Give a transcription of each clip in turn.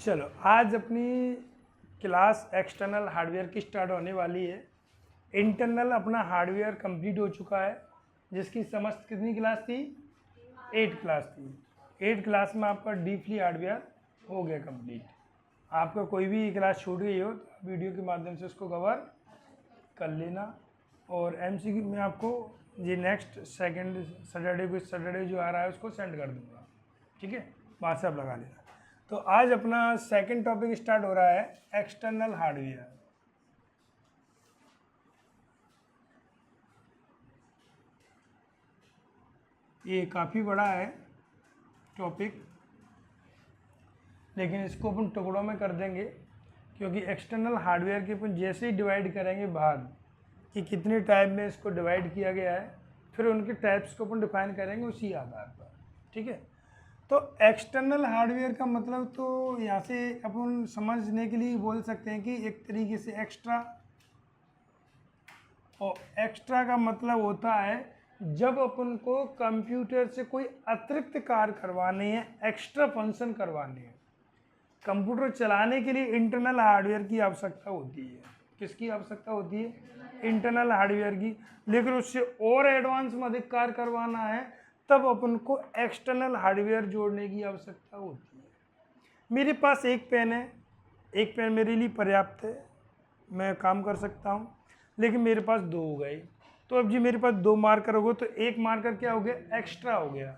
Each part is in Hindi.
चलो आज अपनी क्लास एक्सटर्नल हार्डवेयर की स्टार्ट होने वाली है। इंटरनल अपना हार्डवेयर कंप्लीट हो चुका है, जिसकी समस्त कितनी क्लास थी? 8 क्लास थी। 8 क्लास में आपका डीपली हार्डवेयर हो गया कंप्लीट। आपका कोई भी क्लास छूट गई हो तो वीडियो के माध्यम से उसको कवर कर लेना। और एमसीक्यू में आपको ये नेक्स्ट सेकंड सैटरडे जो आ रहा है उसको सेंड कर दूंगा, ठीक है, वहाँ से आप लगा लेना। तो आज अपना सेकंड टॉपिक स्टार्ट हो रहा है एक्सटर्नल हार्डवेयर। ये काफ़ी बड़ा है टॉपिक, लेकिन इसको अपन टुकड़ों में कर देंगे, क्योंकि एक्सटर्नल हार्डवेयर के अपन जैसे ही डिवाइड करेंगे बाहर कि कितने टाइप में इसको डिवाइड किया गया है, फिर उनके टाइप्स को अपन डिफाइन करेंगे उसी आधार पर, ठीक है। तो एक्सटर्नल हार्डवेयर का मतलब तो यहाँ से अपन समझने के लिए बोल सकते हैं कि एक तरीके से एक्स्ट्रा, और एक्स्ट्रा का मतलब होता है जब अपन को कंप्यूटर से कोई अतिरिक्त कार्य करवाने हैं, एक्स्ट्रा फंक्शन करवाने हैं। कंप्यूटर चलाने के लिए इंटरनल हार्डवेयर की आवश्यकता होती है। किसकी आवश्यकता होती है? इंटरनल हार्डवेयर की। लेकिन उससे और एडवांस में अधिक कार्य करवाना है तब अपन को एक्सटर्नल हार्डवेयर जोड़ने की आवश्यकता होती है। मेरे पास एक पेन है, एक पेन मेरे लिए पर्याप्त है, मैं काम कर सकता हूँ, लेकिन मेरे पास 2 हो गए। तो अब जी मेरे पास 2 मार्कर हो गए, तो एक मार्कर क्या हो गया? एक्स्ट्रा हो गया।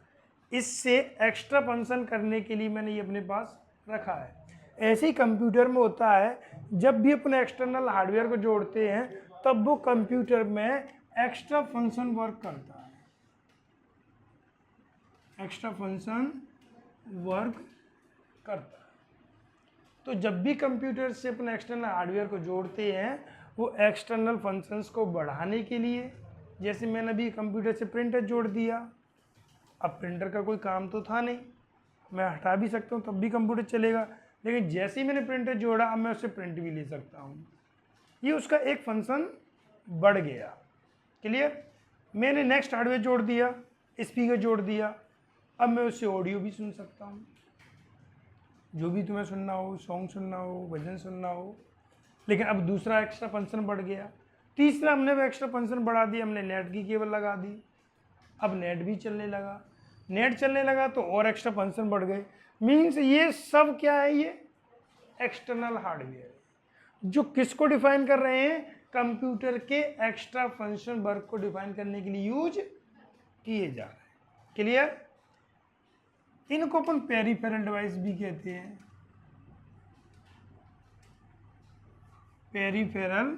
इससे एक्स्ट्रा फंक्शन करने के लिए मैंने ये अपने पास रखा है। ऐसे ही कंप्यूटर में होता है, जब भी अपने एक्सटर्नल हार्डवेयर को जोड़ते हैं तब वो कंप्यूटर में एक्स्ट्रा फंक्शन वर्क करता है, एक्स्ट्रा फंक्शन वर्क करता है। तो जब भी कंप्यूटर से अपने एक्सटर्नल हार्डवेयर को जोड़ते हैं, वो एक्सटर्नल फंक्शंस को बढ़ाने के लिए, जैसे मैंने अभी कंप्यूटर से प्रिंटर जोड़ दिया। अब प्रिंटर का कोई काम तो था नहीं, मैं हटा भी सकता हूँ तब भी कंप्यूटर चलेगा, लेकिन जैसे ही मैंने प्रिंटर जोड़ा अब मैं उससे प्रिंट भी ले सकता हूँ। ये उसका एक फंक्शन बढ़ गया। क्लियर? मैंने नेक्स्ट हार्डवेयर जोड़ दिया, स्पीकर जोड़ दिया, अब मैं उससे ऑडियो भी सुन सकता हूँ, जो भी तुम्हें सुनना हो, सॉन्ग सुनना हो, भजन सुनना हो। लेकिन अब दूसरा एक्स्ट्रा फंक्शन बढ़ गया। तीसरा हमने वो एक्स्ट्रा फंक्शन बढ़ा दिया, हमने नेट की केबल लगा दी, अब नेट भी चलने लगा। नेट चलने लगा तो और एक्स्ट्रा फंक्शन बढ़ गए। मीन्स ये सब क्या है? ये एक्सटर्नल हार्डवेयर जो किसको डिफाइन कर रहे हैं? कंप्यूटर के एक्स्ट्रा फंक्शन वर्क को डिफाइन करने के लिए यूज किए जा रहे हैं। क्लियर? इनको अपन पेरिफेरल डिवाइस भी कहते हैं, पेरिफेरल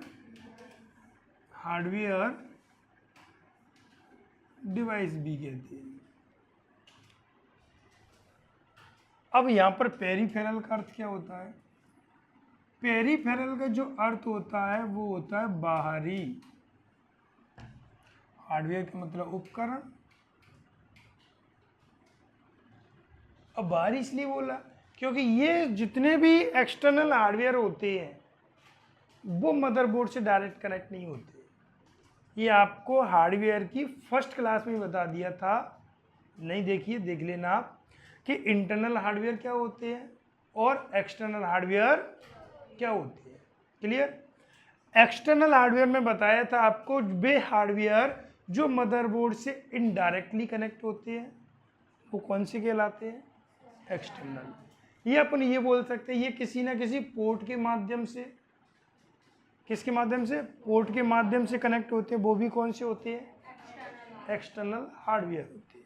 हार्डवेयर डिवाइस भी कहते हैं। अब यहां पर पेरिफेरल का अर्थ क्या होता है? पेरिफेरल का जो अर्थ होता है वो होता है बाहरी। हार्डवेयर का मतलब उपकरण। अब बाहरी इसलिए बोला क्योंकि ये जितने भी एक्सटर्नल हार्डवेयर होते हैं वो मदरबोर्ड से डायरेक्ट कनेक्ट नहीं होते। ये आपको हार्डवेयर की फर्स्ट क्लास में बता दिया था, नहीं देखिए देख लेना आप, कि इंटरनल हार्डवेयर क्या होते हैं और एक्सटर्नल हार्डवेयर क्या होते हैं। क्लियर? एक्सटर्नल हार्डवेयर में बताया था आपको वे हार्डवेयर जो मदरबोर्ड से इनडायरेक्टली कनेक्ट होते हैं, वो कौन से कहलाते हैं? एक्सटर्नल। ये अपन ये बोल सकते हैं ये किसी ना किसी पोर्ट के माध्यम से, किसके माध्यम से? पोर्ट के माध्यम से कनेक्ट होते हैं, वो भी कौन से होते हैं? एक्सटर्नल हार्डवेयर होते हैं।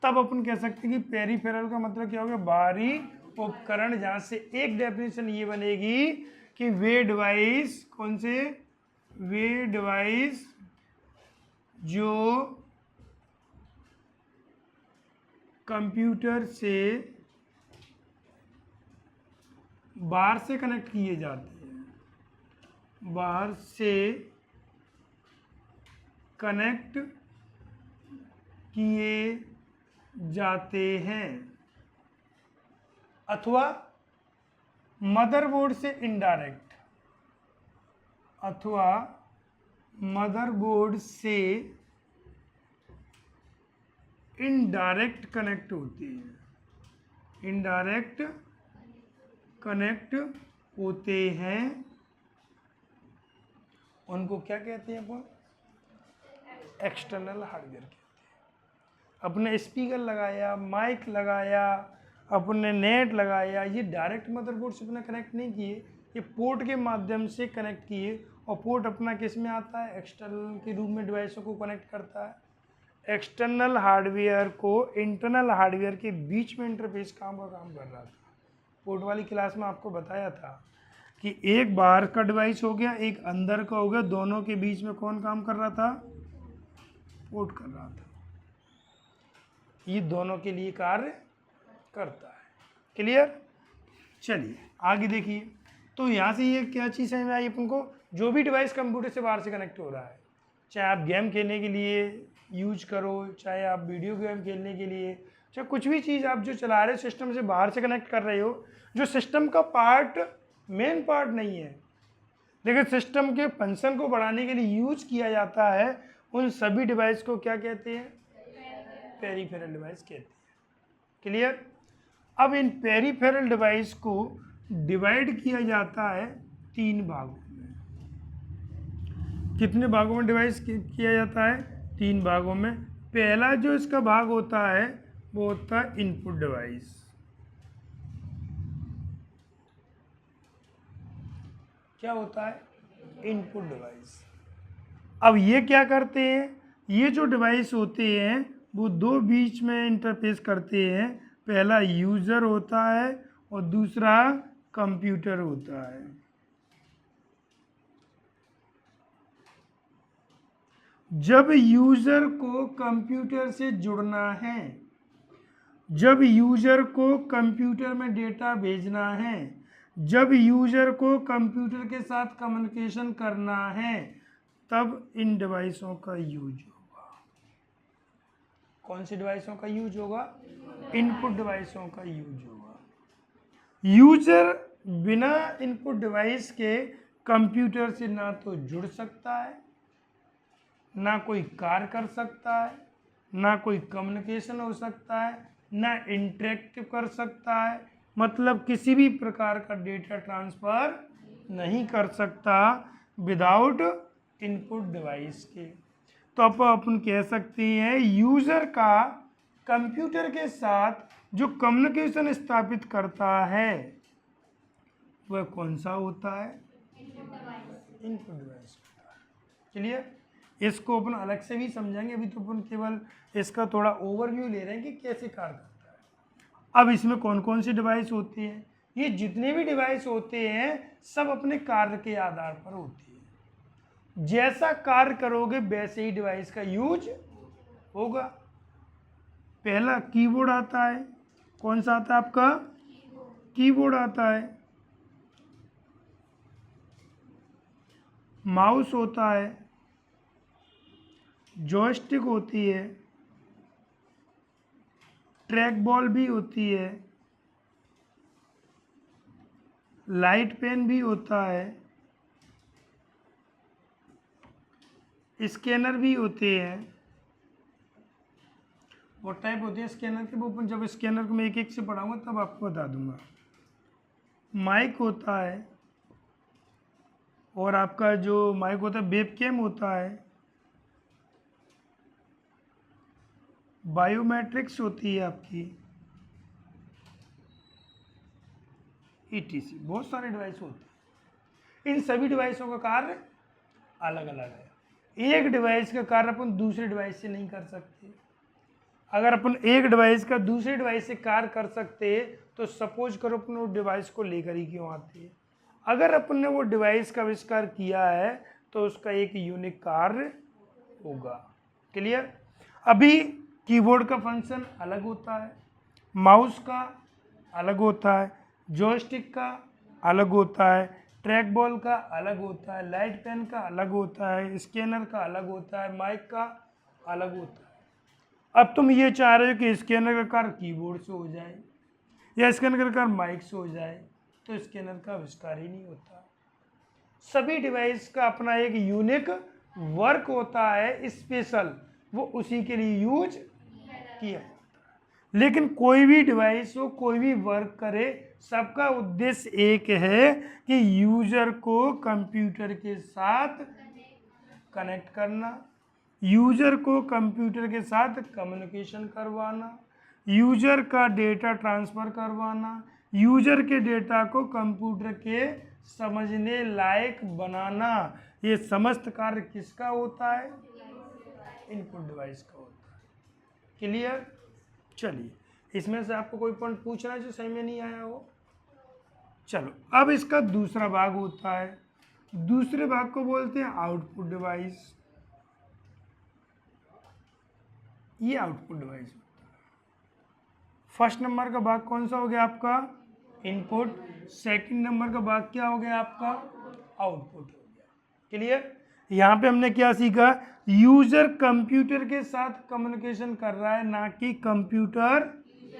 तब अपन कह सकते हैं कि पेरिफेरल का मतलब क्या हो गया? बाहरी उपकरण। जहां से एक डेफिनेशन ये बनेगी कि वे डिवाइस, कौन से? वे डिवाइस जो कंप्यूटर से बाहर से कनेक्ट किए जाते हैं, बाहर से कनेक्ट किए जाते हैं, अथवा मदरबोर्ड से इनडायरेक्ट, अथवा मदरबोर्ड से इनडायरेक्ट कनेक्ट होती है, इनडायरेक्ट कनेक्ट होते हैं उनको क्या कहते हैं अपन? एक्सटर्नल हार्डवेयर कहते हैं। अपने स्पीकर लगाया, माइक लगाया, अपने नेट लगाया, ये डायरेक्ट मदरबोर्ड से अपने कनेक्ट नहीं किए, ये पोर्ट के माध्यम से कनेक्ट किए। और पोर्ट अपना किस में आता है? एक्सटर्नल के रूप में डिवाइसों को कनेक्ट करता है। एक्सटर्नल हार्डवेयर को इंटरनल हार्डवेयर के बीच में इंटरफेस काम कर रहा था। पोर्ट वाली क्लास में आपको बताया था कि एक बाहर का डिवाइस हो गया, एक अंदर का हो गया, दोनों के बीच में कौन काम कर रहा था? पोर्ट कर रहा था। ये दोनों के लिए कार्य करता है। क्लियर? चलिए आगे देखिए। तो यहाँ से ये क्या चीज़ समझ में आई अपन को? जो भी डिवाइस कंप्यूटर से बाहर से कनेक्ट हो रहा है, चाहे आप गेम खेलने के लिए यूज करो, चाहे आप वीडियो गेम खेलने के लिए, चाहे कुछ भी चीज़ आप जो चला रहे हो सिस्टम से बाहर से कनेक्ट कर रहे हो, जो सिस्टम का पार्ट, मेन पार्ट नहीं है, लेकिन सिस्टम के फंक्शन को बढ़ाने के लिए यूज किया जाता है, उन सभी डिवाइस को क्या कहते हैं? पेरिफेरल डिवाइस कहते हैं। क्लियर? अब इन पेरिफेरल डिवाइस को डिवाइड किया जाता है 3 भागों में। कितने भागों में डिवाइस किया जाता है? 3 भागों में। पहला जो इसका भाग होता है वो होता है इनपुट डिवाइस। क्या होता है? Input device. अब ये क्या करते हैं? ये जो डिवाइस होते हैं वो 2 बीच में इंटरफेस करते हैं। पहला यूज़र होता है और दूसरा कंप्यूटर होता है। जब यूज़र को कंप्यूटर से जुड़ना है, जब यूज़र को कंप्यूटर में डेटा भेजना है, जब यूज़र को कंप्यूटर के साथ कम्युनिकेशन करना है, तब इन डिवाइसों का यूज होगा। कौन सी डिवाइसों का यूज होगा? इनपुट डिवाइसों का यूज होगा। यूजर बिना इनपुट डिवाइस के कंप्यूटर से ना तो जुड़ सकता है, ना कोई कार्य कर सकता है, ना कोई कम्युनिकेशन हो सकता है, ना इंटरेक्ट कर सकता है, मतलब किसी भी प्रकार का डेटा ट्रांसफ़र नहीं कर सकता विदाउट इनपुट डिवाइस के। तो अपन कह सकते हैं यूज़र का कंप्यूटर के साथ जो कम्युनिकेशन स्थापित करता है वह कौन सा होता है? इनपुट डिवाइस होता है। क्लियर? इसको अपन अलग से भी समझेंगे, अभी तो अपन केवल इसका थोड़ा ओवरव्यू ले रहे हैं कि कैसे कार्य करता है। अब इसमें कौन कौन सी डिवाइस होती है? ये जितने भी डिवाइस होते हैं सब अपने कार्य के आधार पर होती है। जैसा कार्य करोगे वैसे ही डिवाइस का यूज होगा। पहला कीबोर्ड आता है। कौन सा आता है आपका? कीबोर्ड आता है। माउस होता है, जॉयस्टिक होती है, ट्रैक बॉल भी होती है, लाइट पेन भी होता है, स्कैनर भी होते हैं। वो टाइप होते हैं स्कैनर के, वो जब स्कैनर को मैं एक एक से पढ़ाऊंगा तब आपको बता दूंगा। माइक होता है, और आपका जो माइक होता है वेबकैम होता है, बायोमेट्रिक्स होती है आपकी, ETC, बहुत सारे डिवाइस होते हैं। इन सभी डिवाइसों का कार्य अलग अलग है। एक डिवाइस का कार्य अपन दूसरे डिवाइस से नहीं कर सकते। अगर अपन एक डिवाइस का दूसरे डिवाइस से कार्य कर सकते तो सपोज करो अपन वो डिवाइस को लेकर ही क्यों आते। अगर अपन ने वो डिवाइस का आविष्कार किया है तो उसका एक यूनिक कार्य होगा। क्लियर? अभी कीबोर्ड का फंक्शन अलग होता है, माउस का अलग होता है, जॉयस्टिक का अलग होता है, ट्रैक बॉल का अलग होता है, लाइट पेन का अलग होता है, स्कैनर का अलग होता है, माइक का अलग होता है। अब तुम ये चाह रहे हो कि स्कैनर का कार्य कीबोर्ड से हो जाए या स्कैनर का कार्य माइक से हो जाए, तो स्कैनर का आविष्कार ही नहीं होता। सभी डिवाइस का अपना एक यूनिक वर्क होता है, स्पेशल, वो उसी के लिए यूज किया जाता है। लेकिन कोई भी डिवाइस हो, कोई भी वर्क करे, सबका उद्देश्य एक है कि यूजर को कंप्यूटर के साथ कनेक्ट करना, यूजर को कंप्यूटर के साथ कम्युनिकेशन करवाना, यूजर का डेटा ट्रांसफ़र करवाना, यूजर के डेटा को कंप्यूटर के समझने लायक बनाना। ये समस्त कार्य किसका होता है? इनपुट डिवाइस का होता है। क्लियर? चलिए, इसमें से आपको कोई पॉइंट पूछना है जो सही में नहीं आया हो? चलो, अब इसका दूसरा भाग होता है, दूसरे भाग को बोलते हैं आउटपुट डिवाइस। ये आउटपुट डिवाइस होता है। फर्स्ट नंबर का भाग कौन सा हो गया आपका? इनपुट। सेकंड नंबर का भाग क्या हो गया आपका? आउटपुट हो गया। क्लियर? यहाँ पे हमने क्या सीखा? यूजर कंप्यूटर के साथ कम्युनिकेशन कर रहा है, ना कि कंप्यूटर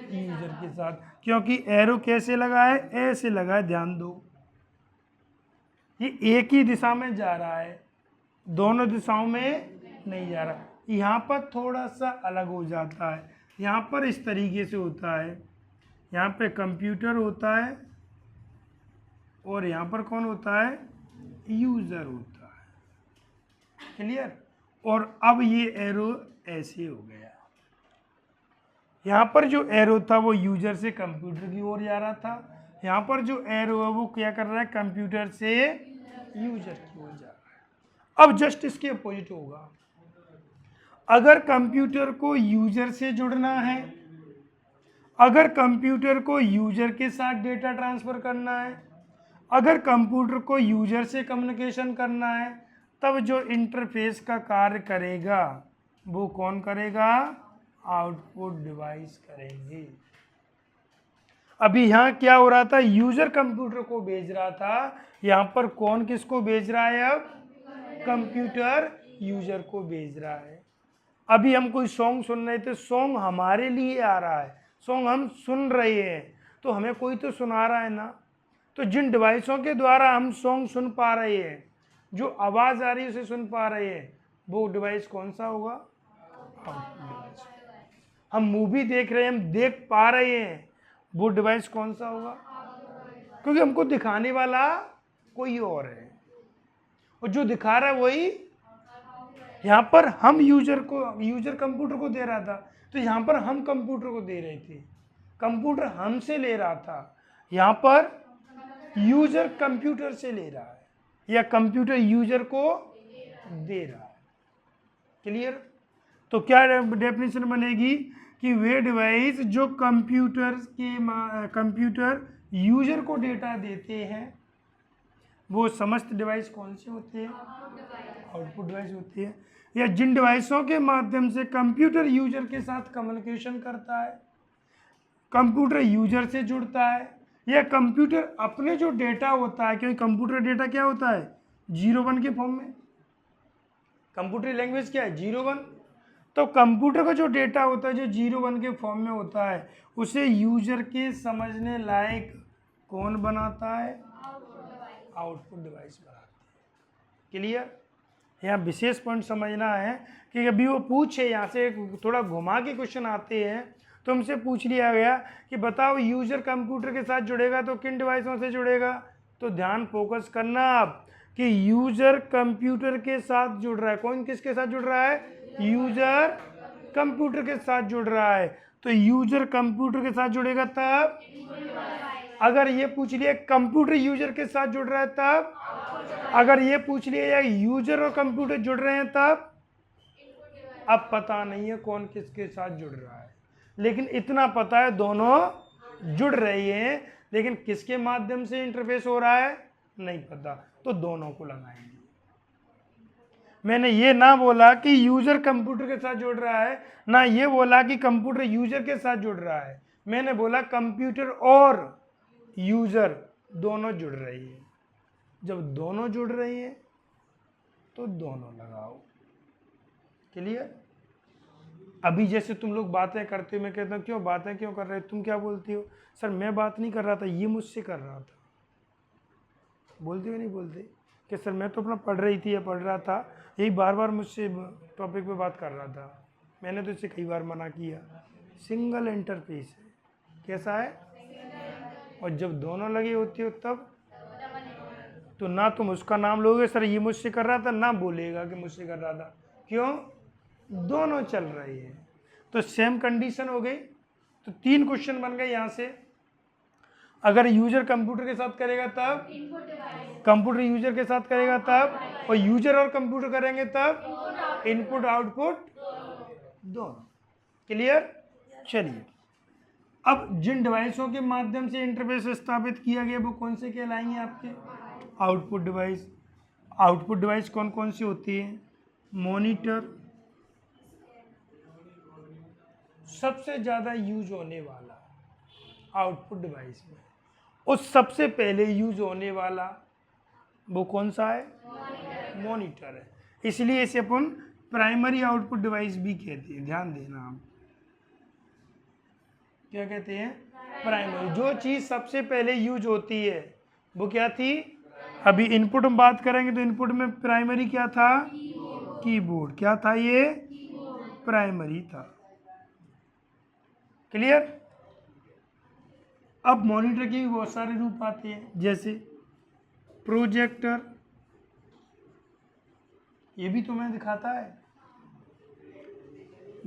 यूजर के साथ। क्योंकि एरो कैसे लगा है? ऐसे लगा है, ध्यान दो। ये एक ही दिशा में जा रहा है, दोनों दिशाओं में नहीं जा रहा। यहाँ पर थोड़ा सा अलग हो जाता है, यहाँ पर इस तरीके से होता है, यहाँ पे कंप्यूटर होता है और यहाँ पर कौन होता है? यूज़र होता है। क्लियर? और अब ये एरो ऐसे हो गया, यहाँ पर जो एरो था वो यूजर से कंप्यूटर की ओर जा रहा था, यहाँ पर जो एरो है वो क्या कर रहा है? कंप्यूटर से यूजर की ओर जा रहा है। अब जस्ट इसके अपोजिट होगा। अगर कंप्यूटर को यूजर से जुड़ना है, अगर कंप्यूटर को यूजर के साथ डेटा ट्रांसफ़र करना है, अगर कंप्यूटर को यूजर से कम्युनिकेशन करना है, तब जो इंटरफेस का कार्य करेगा वो कौन करेगा? आउटपुट डिवाइस करेंगे। अभी यहाँ क्या हो रहा था? यूजर कंप्यूटर को भेज रहा था, यहाँ पर कौन किसको भेज रहा है? अब कंप्यूटर यूजर को भेज रहा है। अभी हम कोई सॉन्ग सुन रहे थे, सॉन्ग हमारे लिए आ रहा है, सॉन्ग हम सुन रहे हैं, तो हमें कोई तो सुना रहा है ना। तो जिन डिवाइसों के द्वारा हम सॉन्ग सुन पा रहे हैं, जो आवाज़ आ रही है उसे सुन पा रहे हैं, वो डिवाइस कौन सा होगा? Output device. हम मूवी देख रहे हैं, हम देख पा रहे हैं, वो डिवाइस कौन सा होगा? क्योंकि हमको दिखाने वाला कोई और है और जो दिखा रहा है वही। यहाँ पर हम यूजर कंप्यूटर को दे रहा था, तो यहाँ पर हम कंप्यूटर को दे रहे थे, कंप्यूटर हमसे ले रहा था, यहाँ पर यूजर कंप्यूटर से ले रहा है या कंप्यूटर यूजर को दे रहा है। क्लियर? तो क्या डेफिनेशन बनेगी कि वे डिवाइस जो कंप्यूटर यूजर को डेटा देते हैं, वो समस्त डिवाइस कौन से होते हैं? आउटपुट डिवाइस होती है। या जिन डिवाइसों के माध्यम से कंप्यूटर यूजर के साथ कम्युनिकेशन करता है, कंप्यूटर यूजर से जुड़ता है, या कंप्यूटर अपने जो डेटा होता है, क्योंकि कंप्यूटर डेटा क्या होता है? 0-1 के फॉर्म में। कंप्यूटर लैंग्वेज क्या है? 0-1। तो कंप्यूटर का जो डेटा होता है जो 0-1 के फॉर्म में होता है, उसे यूजर के समझने लायक कौन बनाता है? आउटपुट डिवाइस बनाती है। क्लियर? यहाँ विशेष पॉइंट समझना है कि अभी वो पूछे, यहाँ से थोड़ा घुमा के क्वेश्चन आते हैं, तो हमसे पूछ लिया गया कि बताओ यूजर कंप्यूटर के साथ जुड़ेगा तो किन डिवाइसों से जुड़ेगा? तो ध्यान फोकस करना आप कि यूजर कंप्यूटर के साथ जुड़ रहा है। कौन किसके साथ जुड़ रहा है? यूजर कंप्यूटर के साथ जुड़ रहा है। तो यूजर कंप्यूटर के साथ जुड़ेगा तब। अगर ये पूछ लिया कंप्यूटर यूजर के साथ जुड़ रहा है तब। अगर ये पूछ लिया यूजर और कंप्यूटर जुड़ रहे हैं तब। अब पता नहीं है कौन किसके साथ जुड़ रहा है, लेकिन इतना पता है दोनों जुड़ रहे हैं, लेकिन किसके माध्यम से इंटरफेस हो रहा है नहीं पता, तो दोनों को लगाएंगे। मैंने ये ना बोला कि यूजर कंप्यूटर के साथ जुड़ रहा है, ना ये बोला कि कंप्यूटर यूजर के साथ जुड़ रहा है, मैंने बोला कंप्यूटर और यूजर दोनों जुड़ रही है। जब दोनों जुड़ रही है तो दोनों लगाओ। क्लियर? अभी जैसे तुम लोग बातें करते हो, मैं कहता हूँ क्यों बातें क्यों कर रहे हो, तुम क्या बोलती हो? सर मैं बात नहीं कर रहा था, ये मुझसे कर रहा था। बोलते हो नहीं बोलते कि सर मैं तो अपना पढ़ रही थी या पढ़ रहा था, यही बार बार मुझसे टॉपिक पे बात कर रहा था। मैंने तो इससे कई बार मना किया, सिंगल इंटरफेस है। कैसा है? और जब दोनों लगी होती हो तब तो ना तुम उसका नाम लोगे सर ये मुझसे कर रहा था, ना बोलेगा कि मुझसे कर रहा था। क्यों? दोनों चल रही है। तो सेम कंडीशन हो गई। तो 3 क्वेश्चन बन गए यहाँ से। अगर यूजर कंप्यूटर के साथ करेगा तब, कंप्यूटर यूजर के साथ करेगा तब, और यूजर और कंप्यूटर करेंगे तब इनपुट आउटपुट दोनों। क्लियर? चलिए, अब जिन डिवाइसों के माध्यम से इंटरफेस स्थापित किया गया वो कौन से कहलाएंगे आपके? Output device. आउटपुट डिवाइस कौन कौन सी होती है? मॉनिटर, सबसे ज़्यादा यूज होने वाला आउटपुट डिवाइस में, और सबसे पहले यूज होने वाला वो कौन सा है? मॉनिटर है। इसलिए इसे अपन प्राइमरी आउटपुट डिवाइस भी कहते हैं। ध्यान देना आप, क्या कहते हैं? प्राइमरी। जो चीज़ सबसे पहले यूज होती है वो क्या थी? अभी इनपुट हम बात करेंगे तो इनपुट में प्राइमरी क्या था? कीबोर्ड। क्या था ये? प्राइमरी था। क्लियर? अब मॉनिटर के भी बहुत सारे रूप आते हैं, जैसे प्रोजेक्टर, ये भी तुम्हें दिखाता है।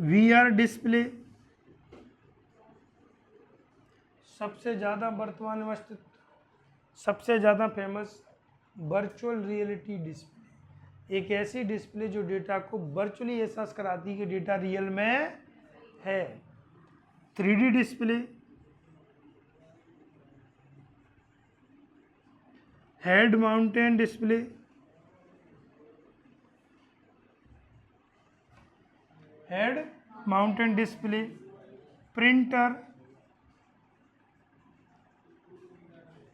वीआर डिस्प्ले, सबसे ज़्यादा वर्तमान में सबसे ज़्यादा फेमस वर्चुअल रियलिटी डिस्प्ले, एक ऐसी डिस्प्ले जो डेटा को वर्चुअली एहसास कराती है कि डेटा रियल में है। 3D display, head mounted display, head mounted display, printer,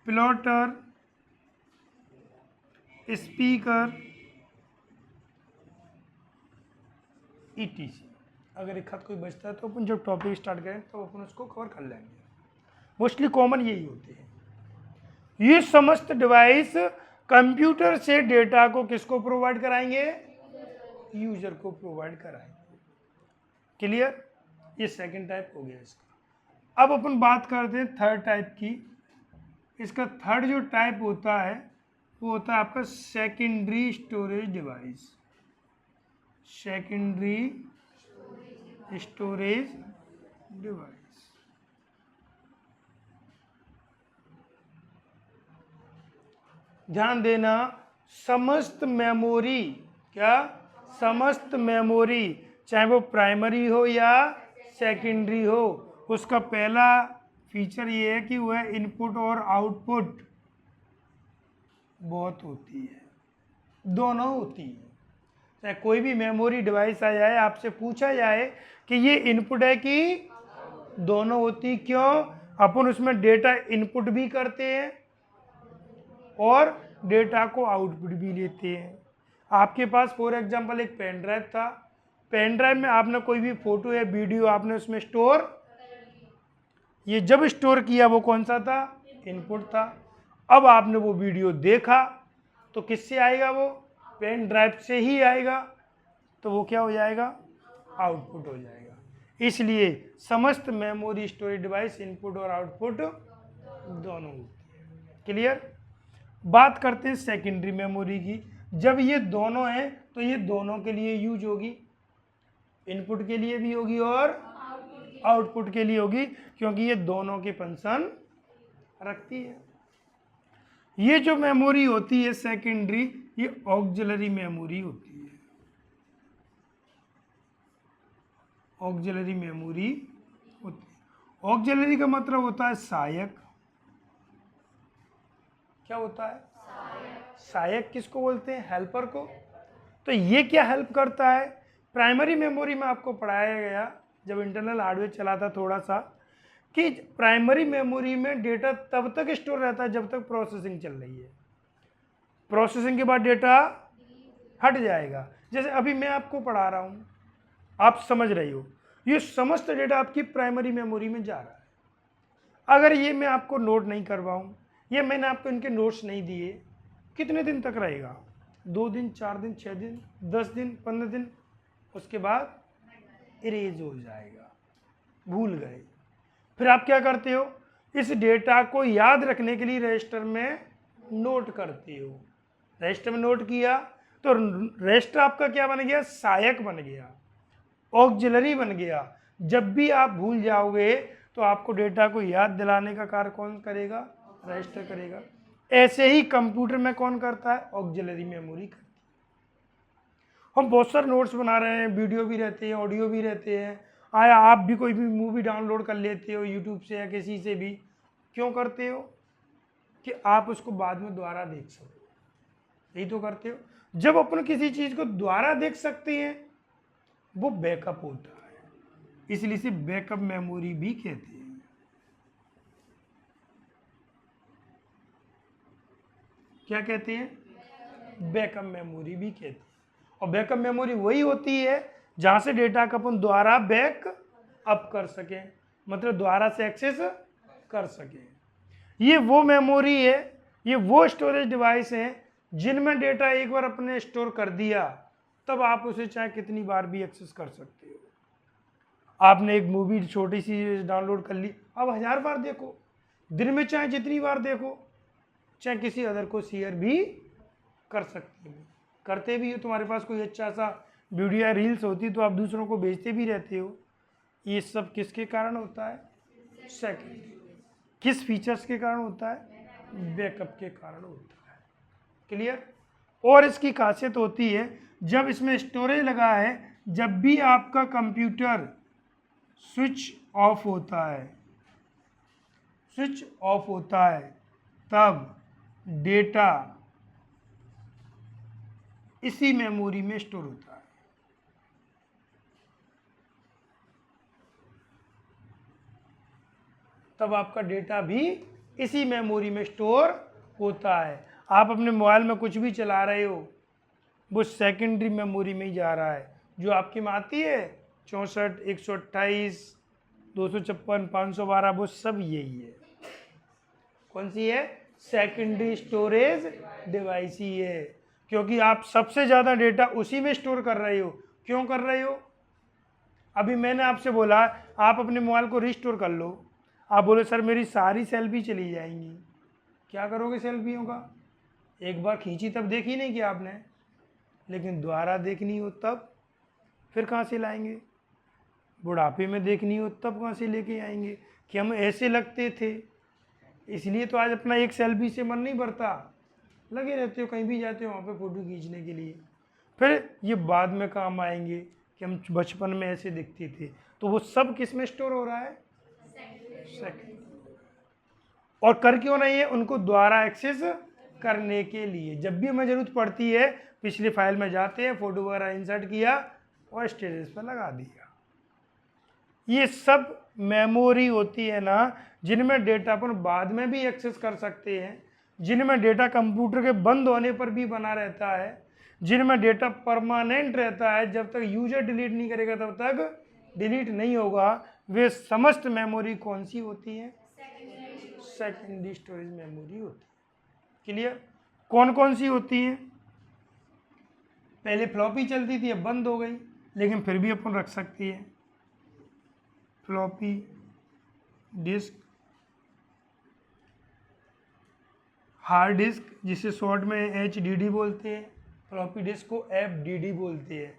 plotter, speaker, ETC। अगर एक हाथ कोई बचता है तो अपन जब टॉपिक स्टार्ट करें तो अपन उसको कवर कर लेंगे। मोस्टली कॉमन यही होते हैं। ये समस्त डिवाइस कंप्यूटर से डेटा को किसको प्रोवाइड कराएंगे? यूजर को प्रोवाइड कराएंगे। क्लियर? ये सेकंड टाइप हो गया इसका। अब अपन बात करते हैं थर्ड टाइप की। इसका थर्ड जो टाइप होता है वो होता है आपका secondary storage device. Secondary storage device. ध्यान देना, समस्त मेमोरी, क्या? समस्त मेमोरी, चाहे वो प्राइमरी हो या सेकेंडरी हो, उसका पहला फीचर ये है कि वह इनपुट और आउटपुट बहुत होती है, दोनों होती है। चाहे कोई भी मेमोरी डिवाइस आ जाए, आपसे पूछा जाए कि ये इनपुट है कि दोनों होती, क्यों? अपन उसमें डेटा इनपुट भी करते हैं और डेटा को आउटपुट भी लेते हैं। आपके पास फॉर एग्जांपल एक पेन ड्राइव था, पेन ड्राइव में आपने कोई भी फोटो या वीडियो आपने उसमें स्टोर, ये जब स्टोर किया वो कौन सा था? इनपुट था। अब आपने वो वीडियो देखा तो किससे आएगा? वो पेन ड्राइव से ही आएगा, तो वो क्या हो जाएगा? आउटपुट हो जाएगा। इसलिए समस्त मेमोरी स्टोरेज डिवाइस इनपुट और आउटपुट दोनों होती है। क्लियर? बात करते हैं सेकेंडरी मेमोरी की। जब ये दोनों हैं तो ये दोनों के लिए यूज होगी, इनपुट के लिए भी होगी और आउटपुट के लिए होगी, क्योंकि ये दोनों के फंक्शन रखती है। ये जो मेमोरी होती है सेकेंडरी, ये ऑक्सिलरी मेमोरी होती है। ऑक्सिलरी मेमोरी होती है। ऑक्सिलरी का मतलब होता है सहायक। क्या होता है? सहायक किसको बोलते हैं? हेल्पर को। तो ये क्या हेल्प करता है? प्राइमरी मेमोरी में आपको पढ़ाया गया जब इंटरनल हार्डवेयर चला था थोड़ा सा, कि प्राइमरी मेमोरी में डेटा तब तक स्टोर रहता है जब तक प्रोसेसिंग चल रही है। प्रोसेसिंग के बाद डेटा हट जाएगा। जैसे अभी मैं आपको पढ़ा रहा हूँ, आप समझ रही हो, ये समस्त डेटा आपकी प्राइमरी मेमोरी में जा रहा है। अगर ये मैं आपको नोट नहीं करवाऊँ या मैंने आपको इनके नोट्स नहीं दिए, कितने दिन तक रहेगा? 2 दिन, 4 दिन, 6 दिन, 10 दिन, 15 दिन, उसके बाद इरेज हो जाएगा। भूल गए। फिर आप क्या करते हो, इस डेटा को याद रखने के लिए रजिस्टर में नोट करते हो। रजिस्टर में नोट किया तो रजिस्टर आपका क्या बन गया, सहायक बन गया, ऑक्सिलरी बन गया। जब भी आप भूल जाओगे तो आपको डेटा को याद दिलाने का कार्य कौन करेगा, रजिस्टर करेगा। ऐसे ही कंप्यूटर में कौन करता है, ऑक्सिलरी मेमोरी करती है। हम बहुत सारे नोट्स बना रहे हैं, वीडियो भी रहते हैं, ऑडियो भी रहते हैं, आया आप भी कोई भी मूवी डाउनलोड कर लेते हो यूट्यूब से या किसी से भी, क्यों करते हो, कि आप उसको बाद में दोबारा देख सको, यही तो करते हो। जब अपन किसी चीज को दोबारा देख सकते हैं वो बैकअप होता है, इसलिए इसे बैकअप मेमोरी भी कहते हैं। क्या कहते हैं, बैकअप मेमोरी भी कहते हैं। और बैकअप मेमोरी वही होती है जहां से डेटा का अपन दोबारा बैक अप कर सके, मतलब दोबारा से एक्सेस कर सके। ये वो मेमोरी है, ये वो स्टोरेज डिवाइस है जिनमें डेटा एक बार अपने स्टोर कर दिया तब आप उसे चाहे कितनी बार भी एक्सेस कर सकते हो। आपने एक मूवी छोटी सी डाउनलोड कर ली, अब 1000 बार देखो, दिन में चाहे जितनी बार देखो, चाहे किसी अदर को शेयर भी कर सकते हो, करते भी हो। तुम्हारे पास कोई अच्छा सा वीडियो या रील्स होती तो आप दूसरों को भेजते भी रहते हो। ये सब किसके कारण होता है, सेकंड, किस फीचर्स के कारण होता है, बैकअप के कारण होता है। क्लियर। और इसकी खासियत होती है जब इसमें स्टोरेज लगा है, जब भी आपका कंप्यूटर स्विच ऑफ होता है, स्विच ऑफ होता है तब डेटा इसी मेमोरी में स्टोर होता है। तब आपका डेटा भी इसी मेमोरी में स्टोर होता है। आप अपने मोबाइल में कुछ भी चला रहे हो वो सेकेंडरी मेमोरी में ही जा रहा है, जो आपकी में आती है 64, 128, 256, 512, वो सब यही है। कौन सी है, सेकेंडरी स्टोरेज डिवाइस ही है, क्योंकि आप सबसे ज़्यादा डेटा उसी में स्टोर कर रहे हो। क्यों कर रहे हो, अभी मैंने आपसे बोला आप अपने मोबाइल को रिस्टोर कर लो, आप बोले सर मेरी सारी सेल्फी चली जाएंगी, क्या करोगे सेल्फियों का, एक बार खींची तब देखी नहीं कि आपने, लेकिन दोबारा देखनी हो तब फिर कहाँ से लाएंगे, बुढ़ापे में देखनी हो तब कहाँ से लेके आएंगे, कि हम ऐसे लगते थे। इसलिए तो आज अपना एक सेल्फी से मन नहीं भरता, लगे रहते हो, कहीं भी जाते हो वहाँ पे फ़ोटो खींचने के लिए। फिर ये बाद में काम आएंगे कि हम बचपन में ऐसे दिखते थे। तो वो सब किस में स्टोर हो रहा है, सेकंड। और कर क्यों नहीं है, उनको दोबारा एक्सेस करने के लिए। जब भी हमें ज़रूरत पड़ती है पिछली फाइल में जाते हैं, फ़ोटो वगैरह इंसर्ट किया और स्टोरेज पर लगा दिया। ये सब मेमोरी होती है ना, जिनमें डेटा अपन बाद में भी एक्सेस कर सकते हैं, जिनमें डेटा कंप्यूटर के बंद होने पर भी बना रहता है, जिनमें डेटा परमानेंट रहता है, जब तक यूजर डिलीट नहीं करेगा तब तक डिलीट नहीं होगा। वे समस्त मेमोरी कौन सी होती है, सेकेंडरी स्टोरेज मेमोरी होती है। क्लियर। कौन कौन सी होती हैं, पहले फ्लॉपी चलती थी, अब बंद हो गई, लेकिन फिर भी अपन रख सकती है। फ्लॉपी डिस्क, हार्ड डिस्क जिसे शॉर्ट में HDD बोलते हैं, फ्लॉपी डिस्क को FDD बोलते हैं।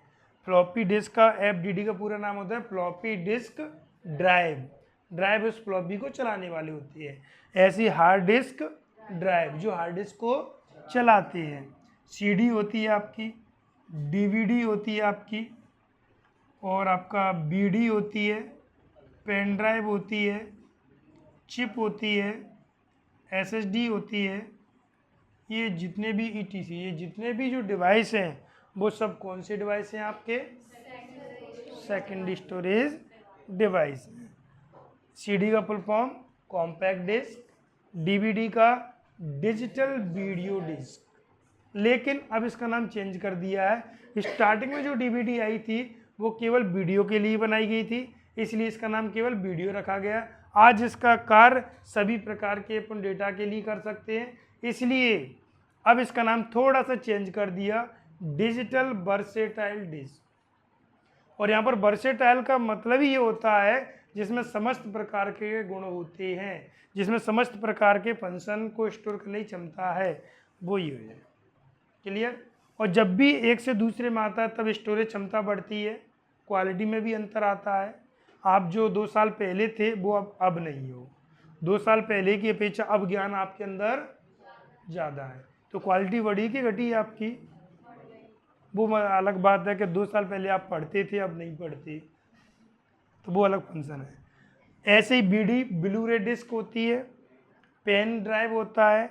फ्लॉपी डिस्क का FDD का पूरा नाम होता है फ्लॉपी डिस्क ड्राइव। ड्राइव उस फ्लॉपी को चलाने वाली होती है। ऐसी हार्ड डिस्क ड्राइव जो हार्ड डिस्क को चलाते हैं। CD होती है आपकी, DVD होती है आपकी, और आपका BD होती है, पेन ड्राइव होती है, चिप होती है, SSD होती है। ये जितने भी ETC, ये जितने भी जो डिवाइस हैं वो सब कौन से डिवाइस हैं आपके, सेकेंडरी स्टोरेज डिवाइस हैं। CD का full form compact disc, DVD का डिजिटल वीडियो डिस्क, लेकिन अब इसका नाम चेंज कर दिया है। स्टार्टिंग में जो DVD आई थी वो केवल वीडियो के लिए बनाई गई थी, इसलिए इसका नाम केवल वीडियो रखा गया। आज इसका कार्य सभी प्रकार के अपन डेटा के लिए कर सकते हैं, इसलिए अब इसका नाम थोड़ा सा चेंज कर दिया, डिजिटल वर्सेटाइल डिस्क। और यहाँ पर वर्सेटाइल का मतलब ही ये होता है जिसमें समस्त प्रकार के गुण होते हैं, जिसमें समस्त प्रकार के फंक्शन को स्टोर करने की क्षमता है, वो ये है। क्लियर। और जब भी एक से दूसरे में आता है तब स्टोरेज क्षमता बढ़ती है, क्वालिटी में भी अंतर आता है। आप जो 2 साल पहले थे वो अब नहीं हो, 2 साल पहले की अपेक्षा अब ज्ञान आपके अंदर ज़्यादा है, तो क्वालिटी बढ़ी कि घटी आपकी, वो अलग बात है कि 2 साल पहले आप पढ़ते थे अब नहीं पढ़ते, तो वो अलग फंक्शन है। ऐसे ही बीडी ब्लू रे डिस्क होती है, पेन ड्राइव होता है,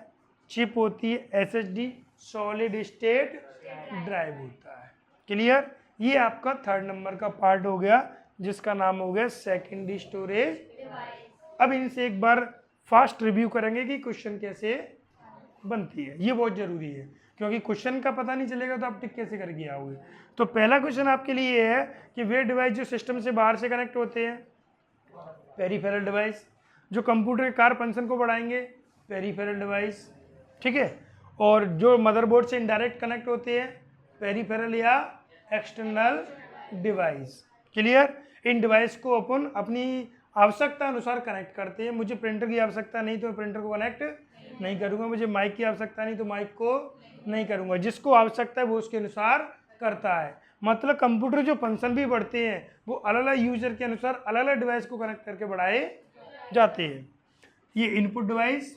चिप होती है, एसएसडी सॉलिड स्टेट ड्राइव होता है। क्लियर। ये आपका 3rd नंबर का पार्ट हो गया जिसका नाम हो गया सेकेंडरी स्टोरेज। अब इनसे एक बार फास्ट रिव्यू करेंगे कि क्वेश्चन कैसे बनती है, ये बहुत जरूरी है क्योंकि क्वेश्चन का पता नहीं चलेगा तो आप टिक कैसे करके आओगे। तो पहला क्वेश्चन आपके लिए ये है कि वे डिवाइस जो सिस्टम से बाहर से कनेक्ट होते हैं, पेरिफेरल डिवाइस, जो कंप्यूटर के कार फंक्शन को बढ़ाएंगे, पेरिफेरल डिवाइस, ठीक है। और जो मदरबोर्ड से इनडायरेक्ट कनेक्ट होते हैं, पेरिफेरल या एक्सटर्नल डिवाइस। क्लियर। इन डिवाइस को अपन अपनी आवश्यकता अनुसार कनेक्ट करते हैं। मुझे प्रिंटर की आवश्यकता नहीं तो मैं प्रिंटर को कनेक्ट नहीं करूंगा, मुझे माइक की आवश्यकता नहीं तो माइक को नहीं करूंगा, जिसको आवश्यकता है वो उसके अनुसार करता है। मतलब कंप्यूटर जो फंक्शन भी बढ़ते हैं वो अलग अलग यूजर के अनुसार अलग अलग डिवाइस को कनेक्ट करके बढ़ाए जाते हैं। ये इनपुट डिवाइस,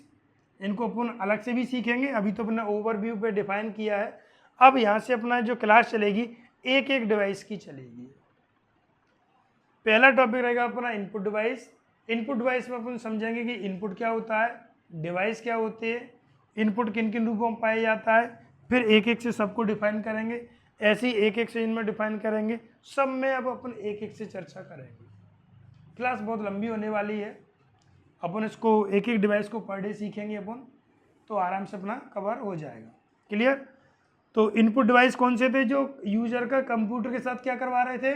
इनको अपन अलग से भी सीखेंगे, अभी तो अपने ओवरव्यू पे डिफाइन किया है। अब यहाँ से अपना जो क्लास चलेगी एक एक डिवाइस की चलेगी। पहला टॉपिक रहेगा अपना इनपुट डिवाइस। इनपुट डिवाइस में अपन समझेंगे कि इनपुट क्या होता है, डिवाइस क्या होते हैं, इनपुट किन किन रूपों में पाया जाता है, फिर एक एक से सबको डिफाइन करेंगे, ऐसे ही एक एक से इनमें डिफाइन करेंगे। सब में अब अपन एक एक से चर्चा करेंगे। क्लास बहुत लंबी होने वाली है, अपन इसको एक एक डिवाइस को पर डे सीखेंगे अपन, तो आराम से अपना कवर हो जाएगा। क्लियर। तो इनपुट डिवाइस कौन से थे, जो यूजर का कंप्यूटर के साथ क्या करवा रहे थे,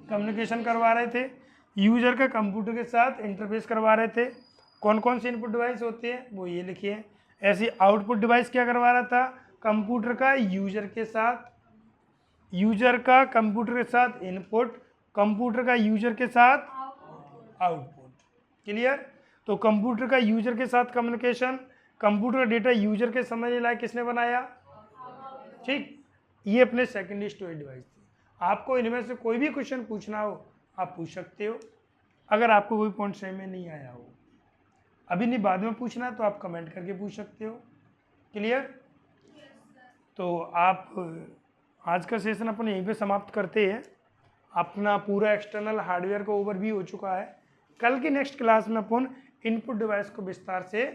कम्युनिकेशन करवा रहे थे, यूजर का कंप्यूटर के साथ इंटरफेस करवा रहे थे। कौन कौन से इनपुट डिवाइस होते हैं वो ये लिखिए। ऐसे आउटपुट डिवाइस क्या करवा रहा था, कंप्यूटर का यूजर के साथ, यूजर का कंप्यूटर के साथ इनपुट, कंप्यूटर का यूजर के साथ आउटपुट। क्लियर। तो कंप्यूटर का यूजर के साथ कम्युनिकेशन, कंप्यूटर का डेटा यूजर के समझने लायक किसने बनाया, ठीक। ये अपने सेकेंडरी स्टोरेज डिवाइस थी। आपको इनमें से कोई भी क्वेश्चन पूछना हो आप पूछ सकते हो, अगर आपको कोई पॉइंट समझ में नहीं आया हो, अभी नहीं बाद में पूछना तो आप कमेंट करके पूछ सकते हो। क्लियर। तो आप आज का सेशन अपन यहीं पे समाप्त करते हैं। अपना पूरा एक्सटर्नल हार्डवेयर का ओवरव्यू हो चुका है। कल की नेक्स्ट क्लास में अपन इनपुट डिवाइस को विस्तार से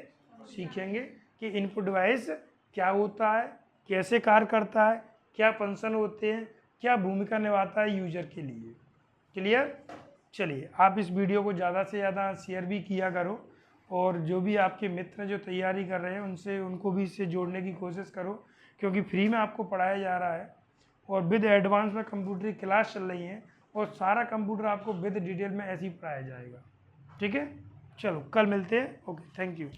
सीखेंगे कि इनपुट डिवाइस क्या होता है, कैसे कार्य करता है, क्या फंक्शन होते हैं, क्या भूमिका निभाता है यूजर के लिए। क्लियर। चलिए, आप इस वीडियो को ज़्यादा से ज़्यादा शेयर भी किया करो और जो भी आपके मित्र जो तैयारी कर रहे हैं उनको भी इससे जोड़ने की कोशिश करो, क्योंकि फ्री में आपको पढ़ाया जा रहा है और विद एडवांस में कंप्यूटर की क्लास चल रही है और सारा कंप्यूटर आपको विद डिटेल में ऐसे ही पढ़ाया जाएगा। ठीक है। चलो कल मिलते हैं। Okay, thank you.